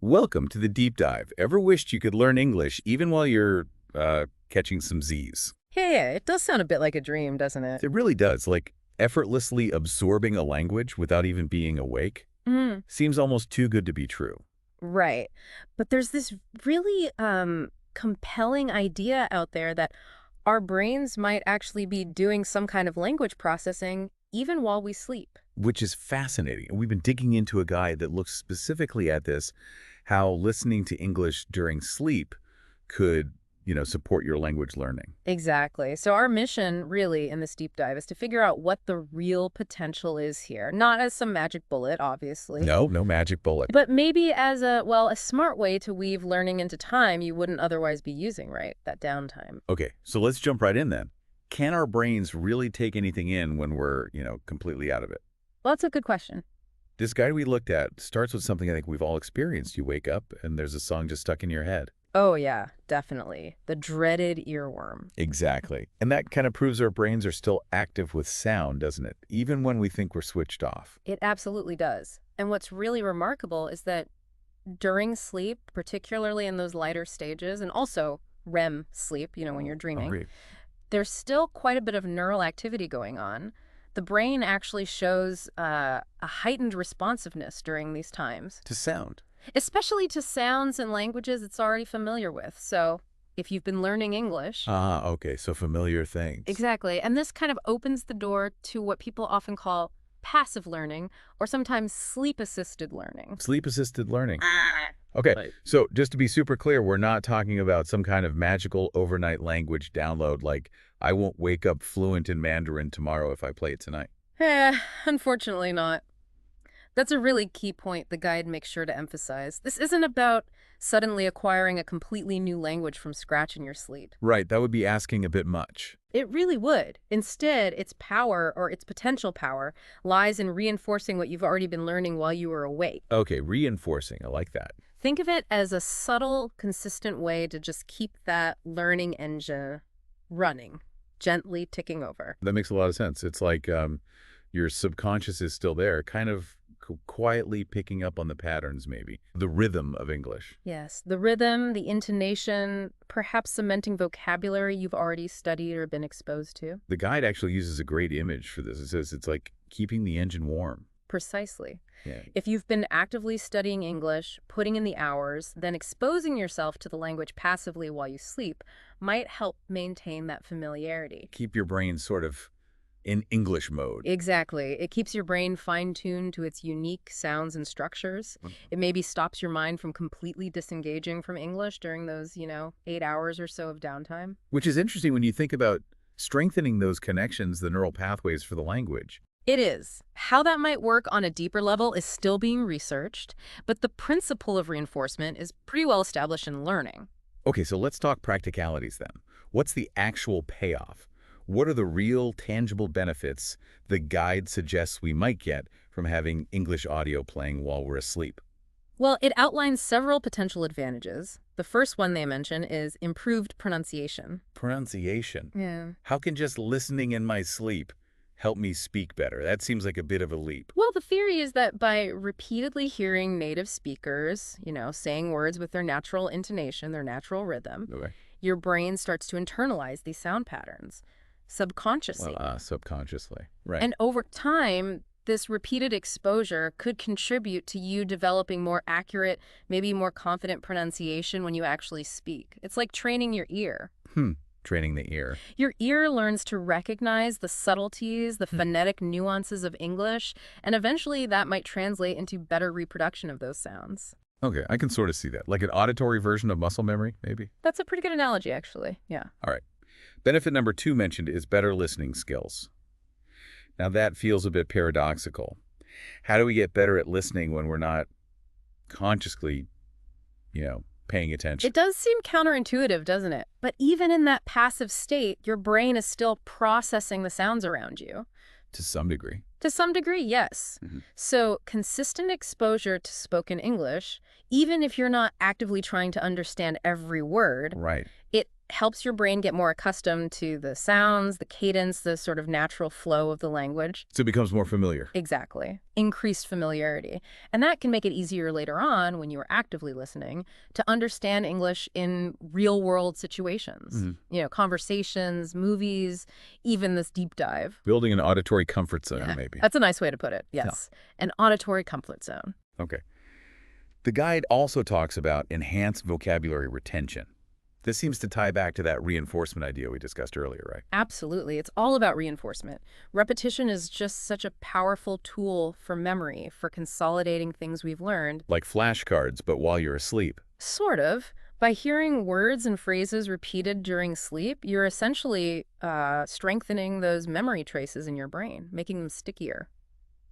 Welcome to the deep dive. Ever wished you could learn English even while you're catching some Z's? Yeah, it does sound a bit like a dream, doesn't it? It really does. Like effortlessly absorbing a language without even being awake Mm, seems almost too good to be true. right. But there's this really compelling idea out there that our brains might actually be doing some kind of language processing even while we sleep. Which is fascinating. And we've been digging into a guide that looks specifically at this, how listening to English during sleep could, support your language learning. Exactly. So our mission really in this deep dive is to figure out what the real potential is here. Not as some magic bullet, obviously, No, no magic bullet. but maybe as a smart way to weave learning into time you wouldn't otherwise be using, right? That downtime. Okay, so let's jump right in then. Can our brains really take anything in when we're, completely out of it? Well, that's a good question. This guide we looked at starts with something I think we've all experienced. You wake up and there's a song just stuck in your head. Oh, yeah, definitely. The dreaded earworm. Exactly. And that kind of proves our brains are still active with sound, doesn't it? Even when we think we're switched off. It absolutely does. And what's really remarkable is that during sleep, particularly in those lighter stages, and also REM sleep, when you're Oh, dreaming, really? there's still quite a bit of neural activity going on. The brain actually shows a heightened responsiveness during these times, To sound. especially to sounds and languages it's already familiar with. So if you've been learning English, Ah, okay. So familiar things. exactly. And this kind of opens the door to what people often call passive learning or sometimes sleep-assisted learning. Sleep-assisted learning. Okay, Right. so just to be super clear, we're not talking about some kind of magical overnight language download like I won't wake up fluent in Mandarin tomorrow if I play it tonight. Unfortunately not. That's a really key point the guide makes sure to emphasize. This isn't about suddenly acquiring a completely new language from scratch in your sleep. Right, that would be asking a bit much. It really would. Instead, its power or its potential power lies in reinforcing what you've already been learning while you were awake. Okay, reinforcing. I like that. Think of it as a subtle, consistent way to just keep that learning engine running, gently ticking over. That makes a lot of sense. It's like your subconscious is still there, kind of quietly picking up on the patterns, maybe. The rhythm of English. Yes, the rhythm, the intonation, perhaps cementing vocabulary you've already studied or been exposed to. The guide actually uses a great image for this. It says it's like keeping the engine warm. Precisely. Yeah. If you've been actively studying English, putting in the hours, then exposing yourself to the language passively while you sleep might help maintain that familiarity. Keep your brain sort of in English mode. Exactly. It keeps your brain fine-tuned to its unique sounds and structures. It maybe stops your mind from completely disengaging from English during those, 8 hours or so of downtime. Which is interesting when you think about strengthening those connections, the neural pathways for the language. It is. How that might work on a deeper level is still being researched, but the principle of reinforcement is pretty well established in learning. Okay, so let's talk practicalities then. What's the actual payoff? What are the real, tangible benefits the guide suggests we might get from having English audio playing while we're asleep? Well, it outlines several potential advantages. The first one they mention is improved pronunciation. Pronunciation. Yeah. How can just listening in my sleep help me speak better? That seems like a bit of a leap. Well, the theory is that by repeatedly hearing native speakers, saying words with their natural intonation, their natural rhythm, Okay. your brain starts to internalize these sound patterns subconsciously. Well, subconsciously. Right. And over time, this repeated exposure could contribute to you developing more accurate, maybe more confident pronunciation when you actually speak. It's like training your ear. Training the ear. Your ear learns to recognize the subtleties, the phonetic nuances of English, and eventually that might translate into better reproduction of those sounds. Okay, I can sort of see that. Like an auditory version of muscle memory, maybe? That's a pretty good analogy, actually. Yeah. All right. Benefit number 2 mentioned is better listening skills. Now that feels a bit paradoxical. How do we get better at listening when we're not consciously, paying attention? It does seem counterintuitive, doesn't it? But even in that passive state, your brain is still processing the sounds around you. To some degree. To some degree, yes. Mhm. So consistent exposure to spoken English, even if you're not actively trying to understand every word, Right. it Helps your brain get more accustomed to the sounds, the cadence, the sort of natural flow of the language. So it becomes more familiar. Exactly. Increased familiarity. And that can make it easier later on, when you are actively listening, to understand English in real-world situations. Conversations, movies, even this deep dive. Building an auditory comfort zone, Yeah, maybe. that's a nice way to put it, yes. An auditory comfort zone. Okay. The guide also talks about enhanced vocabulary retention. This seems to tie back to that reinforcement idea we discussed earlier, right? Absolutely. It's all about reinforcement. Repetition is just such a powerful tool for memory, for consolidating things we've learned. Like flashcards, but while you're asleep. Sort of. By hearing words and phrases repeated during sleep, you're essentially strengthening those memory traces in your brain, making them stickier.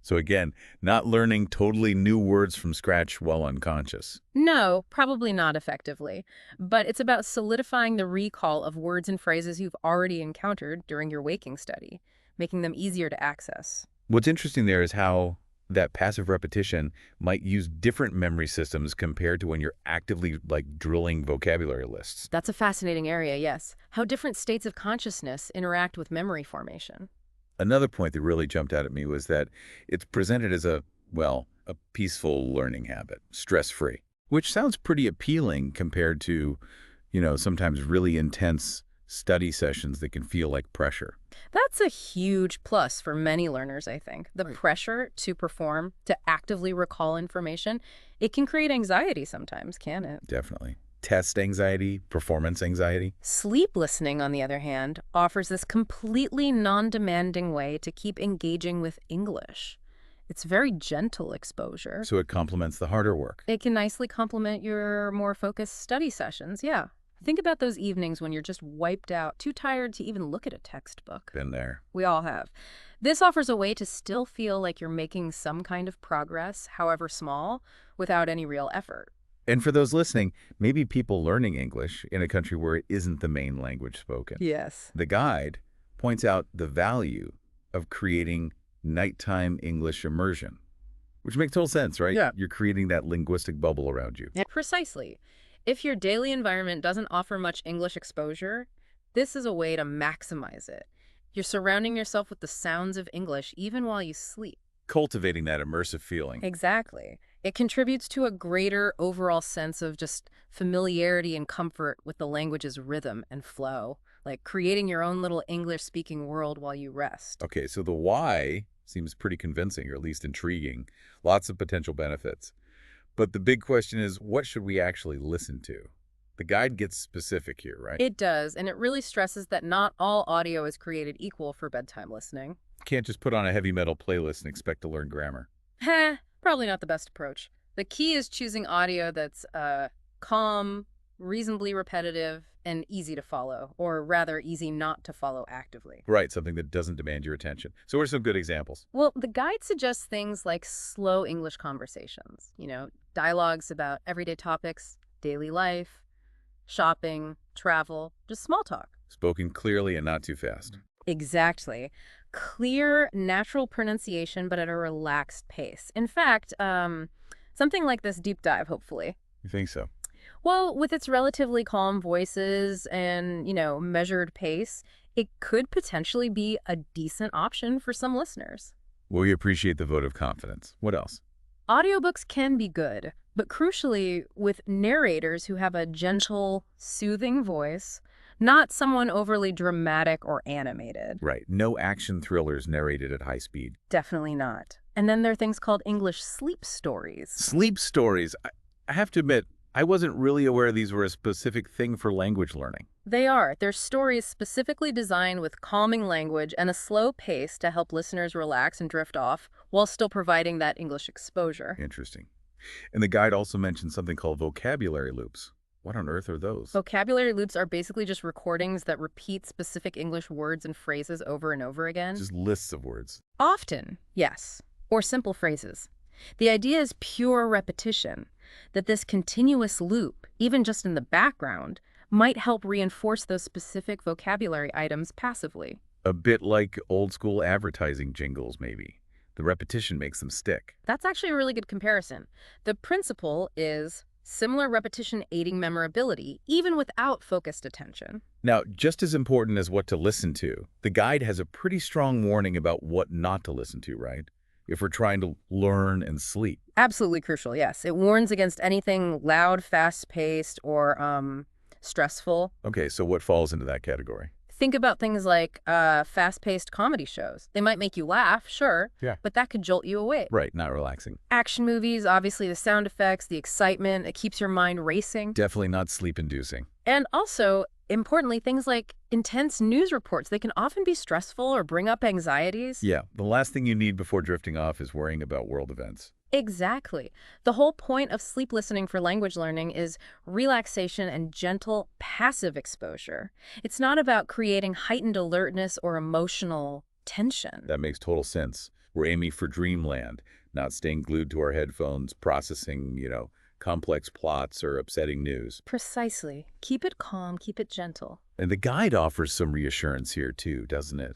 So again, not learning totally new words from scratch while unconscious. No, probably not effectively. But it's about solidifying the recall of words and phrases you've already encountered during your waking study, making them easier to access. What's interesting there is how that passive repetition might use different memory systems compared to when you're actively drilling vocabulary lists. That's a fascinating area, yes. How different states of consciousness interact with memory formation. Another point that really jumped out at me was that it's presented as a peaceful learning habit, stress-free, which sounds pretty appealing compared to, sometimes really intense study sessions that can feel like pressure. That's a huge plus for many learners, I think. The pressure to perform, to actively recall information, it can create anxiety sometimes, can it? Definitely. Test anxiety, performance anxiety. Sleep listening, on the other hand, offers this completely non-demanding way to keep engaging with English. It's very gentle exposure. So it complements the harder work. It can nicely complement your more focused study sessions, yeah. Think about those evenings when you're just wiped out, too tired to even look at a textbook. Been there. We all have. This offers a way to still feel like you're making some kind of progress, however small, without any real effort. And for those listening, maybe people learning English in a country where it isn't the main language spoken. Yes. The guide points out the value of creating nighttime English immersion, which makes total sense, right? Yeah. You're creating that linguistic bubble around you. Precisely. If your daily environment doesn't offer much English exposure, this is a way to maximize it. You're surrounding yourself with the sounds of English even while you sleep. Cultivating that immersive feeling. Exactly. It contributes to a greater overall sense of just familiarity and comfort with the language's rhythm and flow, like creating your own little English-speaking world while you rest. Okay, so the why seems pretty convincing, or at least intriguing. Lots of potential benefits. But the big question is, what should we actually listen to? The guide gets specific here, right? It does, and it really stresses that not all audio is created equal for bedtime listening. Can't just put on a heavy metal playlist and expect to learn grammar. Heh, probably not the best approach. The key is choosing audio that's calm, reasonably repetitive, and easy to follow, or rather easy not to follow actively. Right, something that doesn't demand your attention. So what are some good examples? Well, the guide suggests things like slow English conversations, dialogues about everyday topics, daily life, shopping, travel, just small talk. Spoken clearly and not too fast. Exactly. Clear, natural pronunciation, but at a relaxed pace. In fact, something like this deep dive, hopefully. You think so? Well, with its relatively calm voices and, measured pace, it could potentially be a decent option for some listeners. Well, we appreciate the vote of confidence. What else? Audiobooks can be good, but crucially, with narrators who have a gentle, soothing voice, not someone overly dramatic or animated. Right. No action thrillers narrated at high speed. Definitely not. And then there are things called English sleep stories. Sleep stories. I have to admit, I wasn't really aware these were a specific thing for language learning. They are. They're stories specifically designed with calming language and a slow pace to help listeners relax and drift off while still providing that English exposure. Interesting. And the guide also mentioned something called vocabulary loops. What on earth are those? Vocabulary loops are basically just recordings that repeat specific English words and phrases over and over again. Just lists of words. Often, yes, or simple phrases. The idea is pure repetition, that this continuous loop, even just in the background, might help reinforce those specific vocabulary items passively. A bit like old school advertising jingles, maybe. The repetition makes them stick. That's actually a really good comparison. The principle is Similar repetition aiding memorability, even without focused attention. Now, just as important as what to listen to, the guide has a pretty strong warning about what not to listen to, right? If we're trying to learn and sleep. Absolutely crucial, yes. It warns against anything loud, fast-paced, or stressful. Okay, so what falls into that category? Think about things like fast-paced comedy shows. They might make you laugh, sure, Yeah. but that could jolt you awake. Right, not relaxing. Action movies, obviously the sound effects, the excitement, it keeps your mind racing. Definitely not sleep-inducing. And also, importantly, things like intense news reports. They can often be stressful or bring up anxieties. Yeah, the last thing you need before drifting off is worrying about world events. Exactly. The whole point of sleep listening for language learning is relaxation and gentle, passive exposure. It's not about creating heightened alertness or emotional tension. That makes total sense. We're aiming for dreamland, not staying glued to our headphones, processing, complex plots or upsetting news. Precisely. Keep it calm, keep it gentle. And the guide offers some reassurance here too, doesn't it?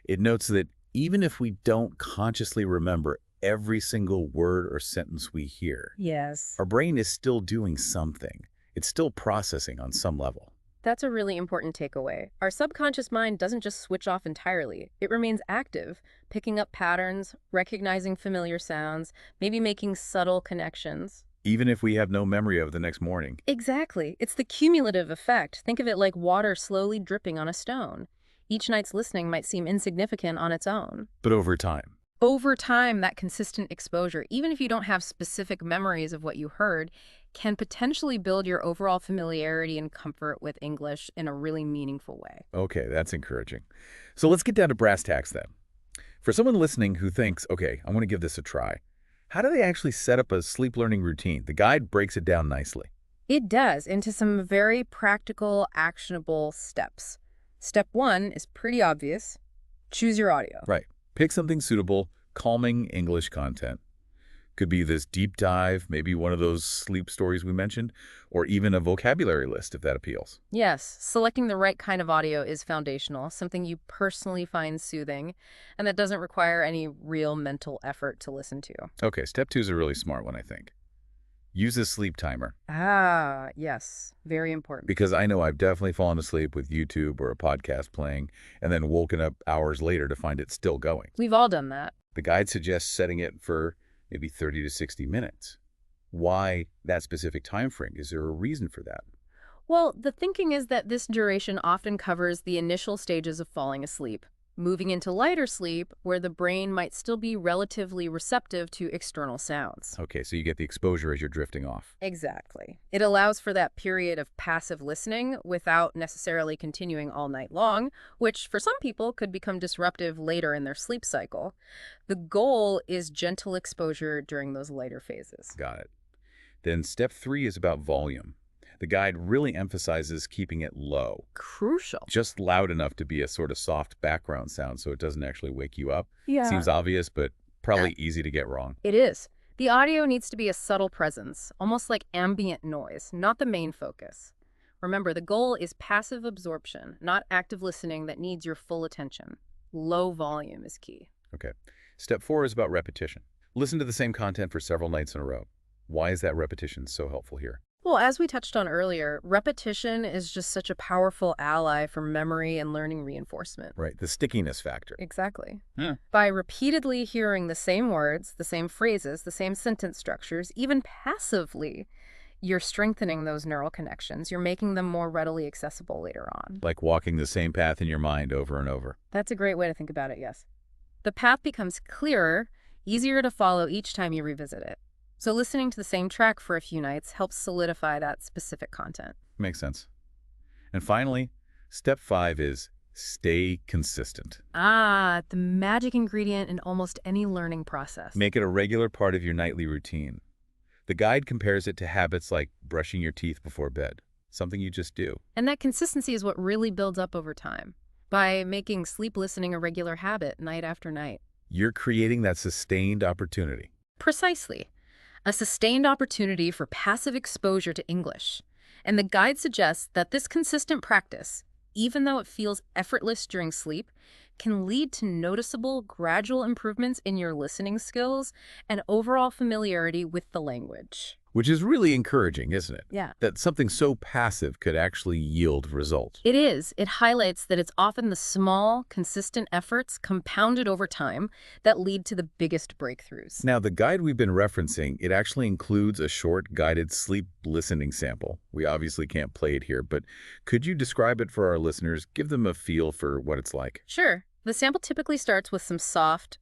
It notes that even if we don't consciously remember every single word or sentence we hear, Yes. our brain is still doing something. It's still processing on some level. That's a really important takeaway. Our subconscious mind doesn't just switch off entirely. It remains active, picking up patterns, recognizing familiar sounds, maybe making subtle connections. Even if we have no memory of the next morning. Exactly. It's the cumulative effect. Think of it like water slowly dripping on a stone. Each night's listening might seem insignificant on its own. But over time. Over time, that consistent exposure, even if you don't have specific memories of what you heard, can potentially build your overall familiarity and comfort with English in a really meaningful way. Okay, that's encouraging. So let's get down to brass tacks then. For someone listening who thinks, okay, I'm going to give this a try, how do they actually set up a sleep learning routine? The guide breaks it down nicely. It does, into some very practical, actionable steps. Step 1 is pretty obvious. Choose your audio. Right. Pick something suitable, calming English content. Could be this deep dive, maybe one of those sleep stories we mentioned, or even a vocabulary list if that appeals. Yes, selecting the right kind of audio is foundational, something you personally find soothing, and that doesn't require any real mental effort to listen to. Okay, step 2 is a really smart one, I think. Use a sleep timer. Ah, yes, very important. Because I know I've definitely fallen asleep with YouTube or a podcast playing and then woken up hours later to find it still going. We've all done that. The guide suggests setting it for maybe 30 to 60 minutes. Why that specific time frame? Is there a reason for that? Well, the thinking is that this duration often covers the initial stages of falling asleep, moving into lighter sleep where the brain might still be relatively receptive to external sounds. Okay, so you get the exposure as you're drifting off. Exactly. It allows for that period of passive listening without necessarily continuing all night long, which for some people could become disruptive later in their sleep cycle. The goal is gentle exposure during those lighter phases. Got it. Then step 3 is about volume. The guide really emphasizes keeping it low, Crucial. just loud enough to be a sort of soft background sound so it doesn't actually wake you up. Yeah. Seems obvious, but probably easy to get wrong. It is. The audio needs to be a subtle presence, almost like ambient noise, not the main focus. Remember, the goal is passive absorption, not active listening that needs your full attention. Low volume is key. Okay. Step 4 is about repetition. Listen to the same content for several nights in a row. Why is that repetition so helpful here? Well, as we touched on earlier, repetition is just such a powerful ally for memory and learning reinforcement. Right, the stickiness factor. Exactly. Yeah. By repeatedly hearing the same words, the same phrases, the same sentence structures, even passively, you're strengthening those neural connections. You're making them more readily accessible later on. Like walking the same path in your mind over and over. That's a great way to think about it, yes. The path becomes clearer, easier to follow each time you revisit it. So listening to the same track for a few nights helps solidify that specific content. Makes sense. And finally, step 5 is stay consistent. Ah, the magic ingredient in almost any learning process. Make it a regular part of your nightly routine. The guide compares it to habits like brushing your teeth before bed, something you just do. And that consistency is what really builds up over time, by making sleep listening a regular habit night after night. You're creating that sustained opportunity. Precisely. A sustained opportunity for passive exposure to English. And the guide suggests that this consistent practice, even though it feels effortless during sleep, can lead to noticeable, gradual improvements in your listening skills and overall familiarity with the language. Which is really encouraging, isn't it? Yeah. That something so passive could actually yield results. It is. It highlights that it's often the small, consistent efforts compounded over time that lead to the biggest breakthroughs. Now, the guide we've been referencing, it actually includes a short guided sleep listening sample. We obviously can't play it here, but could you describe it for our listeners? Give them a feel for what it's like. Sure. The sample typically starts with some soft,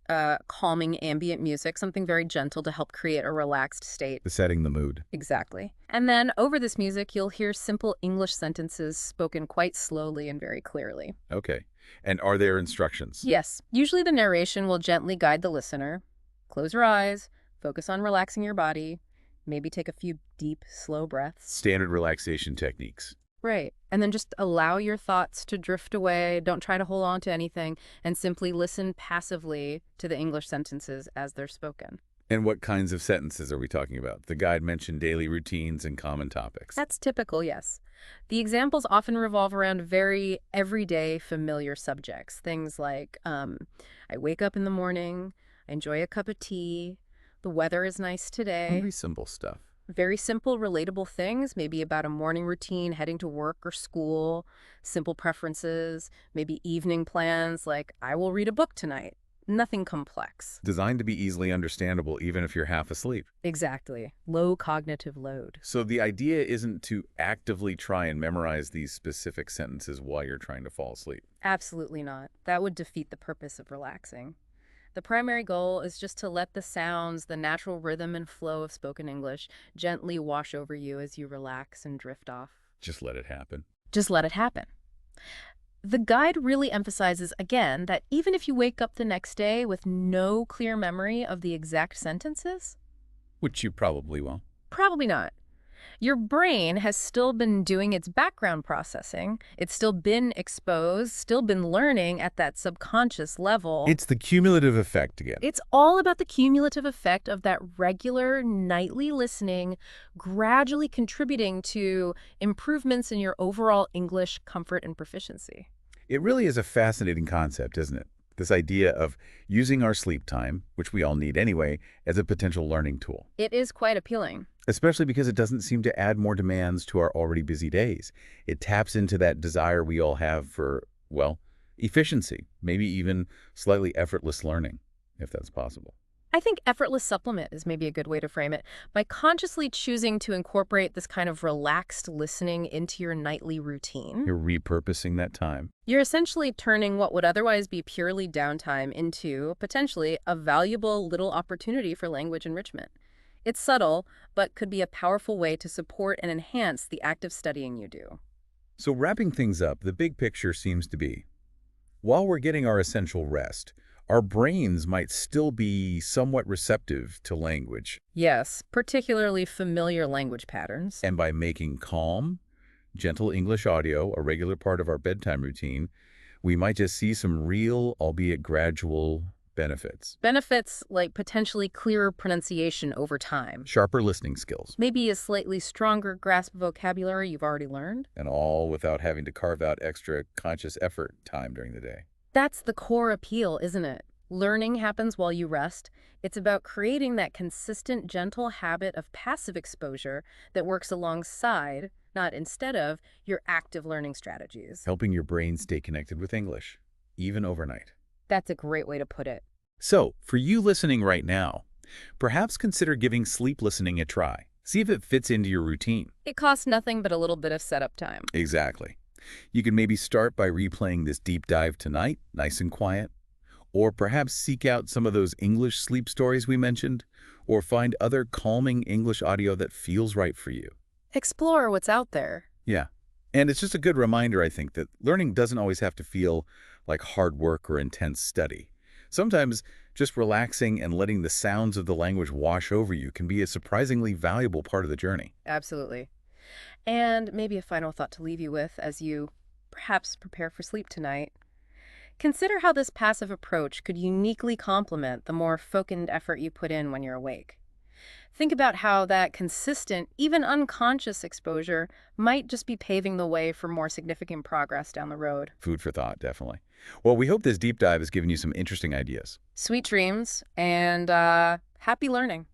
calming ambient music, something very gentle to help create a relaxed state. Setting the mood. Exactly. And then over this music, you'll hear simple English sentences spoken quite slowly and very clearly. Okay. And are there instructions? Yes, usually the narration will gently guide the listener. Close your eyes, focus on relaxing your body, maybe take a few deep, slow breaths. Standard relaxation techniques. Right. And then just allow your thoughts to drift away. Don't try to hold on to anything and simply listen passively to the English sentences as they're spoken. And what kinds of sentences are we talking about? The guide mentioned daily routines and common topics. That's typical, yes. The examples often revolve around very everyday, familiar subjects. Things like, I wake up in the morning, I enjoy a cup of tea, the weather is nice today. Very simple stuff. Very simple, relatable things, maybe about a morning routine, heading to work or school, simple preferences, maybe evening plans like, I will read a book tonight. Nothing complex. Designed to be easily understandable even if you're half asleep. Exactly. Low cognitive load. So the idea isn't to actively try and memorize these specific sentences while you're trying to fall asleep. Absolutely not. That would defeat the purpose of relaxing. The primary goal is just to let the sounds, the natural rhythm and flow of spoken English gently wash over you as you relax and drift off. Just let it happen. Just let it happen. The guide really emphasizes, again, that even if you wake up the next day with no clear memory of the exact sentences, Which you probably will. probably not. Your brain has still been doing its background processing. It's still been exposed, still been learning at that subconscious level. It's the cumulative effect again. It's all about the cumulative effect of that regular nightly listening, gradually contributing to improvements in your overall English comfort and proficiency. It really is a fascinating concept, isn't it? This idea of using our sleep time, which we all need anyway, as a potential learning tool. It is quite appealing. Especially because it doesn't seem to add more demands to our already busy days. It taps into that desire we all have for, well, efficiency, maybe even slightly effortless learning, if that's possible. I think effortless supplement is maybe a good way to frame it. By consciously choosing to incorporate this kind of relaxed listening into your nightly routine, You're repurposing that time. you're essentially turning what would otherwise be purely downtime into, potentially, a valuable little opportunity for language enrichment. It's subtle, but could be a powerful way to support and enhance the active studying you do. So wrapping things up, the big picture seems to be, while we're getting our essential rest, our brains might still be somewhat receptive to language. Yes, particularly familiar language patterns. And by making calm, gentle English audio a regular part of our bedtime routine, we might just see some real, albeit gradual, benefits. Benefits like potentially clearer pronunciation over time. Sharper listening skills. Maybe a slightly stronger grasp of vocabulary you've already learned. And all without having to carve out extra conscious effort time during the day. That's the core appeal, isn't it? Learning happens while you rest. It's about creating that consistent, gentle habit of passive exposure that works alongside, not instead of, your active learning strategies. Helping your brain stay connected with English, even overnight. That's a great way to put it. So, for you listening right now, perhaps consider giving sleep listening a try. See if it fits into your routine. It costs nothing but a little bit of setup time. Exactly. You can maybe start by replaying this deep dive tonight, nice and quiet. Or perhaps seek out some of those English sleep stories we mentioned, or find other calming English audio that feels right for you. Explore what's out there. Yeah. And it's just a good reminder, I think, that learning doesn't always have to feel like hard work or intense study. Sometimes just relaxing and letting the sounds of the language wash over you can be a surprisingly valuable part of the journey. Absolutely. And maybe a final thought to leave you with as you perhaps prepare for sleep tonight. Consider how this passive approach could uniquely complement the more focused effort you put in when you're awake. Think about how that consistent, even unconscious exposure might just be paving the way for more significant progress down the road. Food for thought, definitely. Well, we hope this deep dive has given you some interesting ideas. Sweet dreams and happy learning.